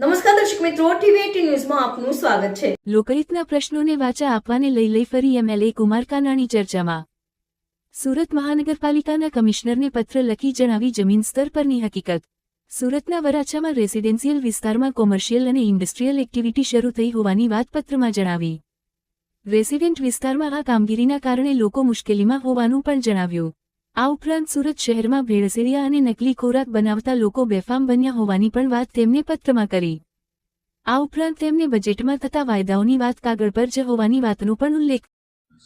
નમસ્કાર દર્શક મિત્રો, ટીવી18 ન્યૂઝમાં આપનું સ્વાગત છે। લોકહિતના પ્રશ્નોને વાચા આપવાને લઈ ફરી એમએલએ કુમાર કાનાણી ચર્ચામાં। સુરત મહાનગરપાલિકાના કમિશનરને પત્ર લખી જણાવી જમીન સ્તર પરની હકીકત। સુરતના વરાછામાં રેસિડેન્શિયલ વિસ્તારમાં કોમર્શિયલ અને ઇન્ડસ્ટ્રીયલ એક્ટિવિટી શરૂ થઈ હોવાની વાત પત્રમાં જણાવી। રેસિડેન્ટ વિસ્તારમાં આ કામગીરીના કારણે લોકો મુશ્કેલીમાં હોવાનું પણ જણાવ્યું। આ ઉપરાંત સુરત શહેરમાં ભેળસેળિયા અને નકલી ખોરાક બનાવતા લોકો બેફામ બન્યા હોવાની પણ વાત તેમણે પત્રમાં કરી। આ ઉપરાંત તેમણે બજેટમાં થતા વાયદાઓની વાત કાગળ પર જ હોવાની વાતનો પણ ઉલ્લેખ।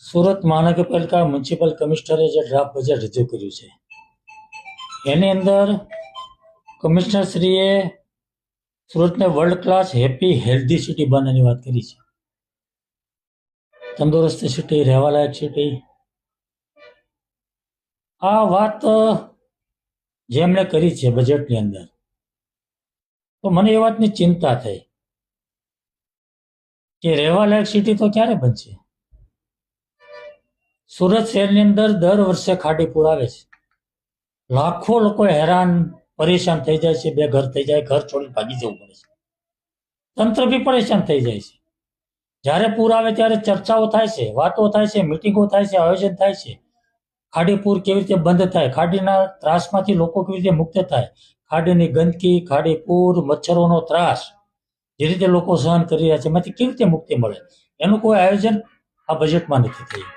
સુરત મહાનગરપાલિકા મ્યુનિસિપલ કમિશનરે જે ડ્રાફ્ટ બજેટ રજૂ કર્યું છે એની અંદર કમિશનરશ્રીએ સુરતને world class happy healthy city બનાવવાની વાત કરી છે। તંદુરસ્ત સિટી, રહેવાલાયક સિટી, આ વાત જેમણે કરી છે બજેટની અંદર, તો મને એ વાતની ચિંતા થઈ કે રહેવાલાયક સિટી તો ક્યારે બનશે। સુરત શહેરની અંદર દર વર્ષે ખાડી પૂર આવે છે, લાખો લોકો હેરાન પરેશાન થઈ જાય છે, બેઘર થઈ જાય, ઘર છોડી ભાગી જવું પડે છે, તંત્ર બી પરેશાન થઈ જાય છે। જ્યારે પૂર આવે ત્યારે ચર્ચાઓ થાય છે, વાતો થાય છે, મિટિંગો થાય છે, આયોજન થાય છે, ખાડી પૂર કેવી રીતે બંધ થાય, ખાડીના ત્રાસમાંથી લોકો કેવી રીતે મુક્ત થાય, ખાડીની ગંદકી, ખાડી પૂર, મચ્છરોનો ત્રાસ જે રીતે લોકો સહન કરી રહ્યા છે એમાંથી કેવી રીતે મુક્તિ મળે, એનું કોઈ આયોજન આ બજેટમાં નથી થયું।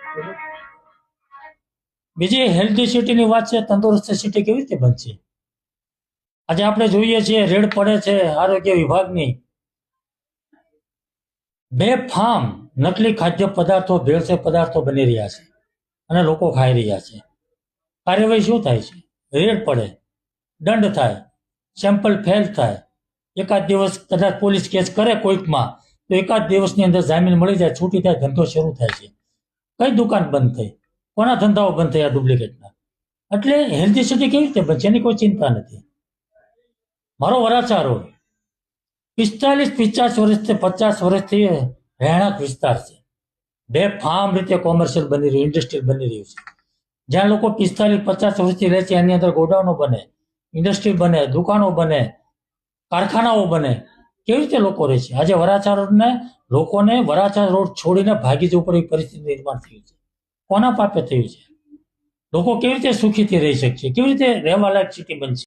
બીજી હેલ્ધી સિટીની વાત છે, તંદુરસ્ત સિટી કેવી રીતે બનશે। આજે આપણે જોઈએ છીએ રેડ પડે છે આરોગ્ય વિભાગની, બેફામ નકલી ખાદ્ય પદાર્થો, ભેળસેળ પદાર્થો બની રહ્યા છે અને લોકો ખાઈ રહ્યા છે। કાર્યવાહી શું થાય છે? રેડ પડે, દંડ થાય, સેમ્પલ ફેલ થાય, એકાદ દિવસ કદાચ પોલીસ કેસ કરે કોઈકમાં તો એકાદ દિવસની અંદર જામીન મળી જાય, છૂટી થાય, ધંધો શરૂ થાય છે। કઈ દુકાન બંધ થઈ, કોના ધંધાઓ બંધ થયા ડુપ્લિકેટના? એટલે હેલ્ધી સિટી કેવી રીતે બનશે એની કોઈ ચિંતા નથી। મારો વરાછા રોડ 45-50 વર્ષથી 50 વર્ષથી રહેણાંક વિસ્તાર છે, બેફામ રીતે કોમર્શિયલ બની રહ્યું, ઇન્ડસ્ટ્રીયલ બની રહ્યું છે, જ્યાં લોકો 45-50 વર્ષથી રહે છે એની અંદર ગોડાઉનો બને, ઇન્ડસ્ટ્રી બને, દુકાનો બને, કારખાનાઓ બને, કેવી રીતે લોકો રહે છે? આજે વરાછા રોડને લોકોને વરાછા રોડ છોડીને ભાગી જવું પડે એવી પરિસ્થિતિ નિર્માણ થયું છે। કોના પાપે થયું છે? લોકો કેવી રીતે સુખીથી રહી શકશે? કેવી રીતે રહેવાલાયક સિટી બનશે?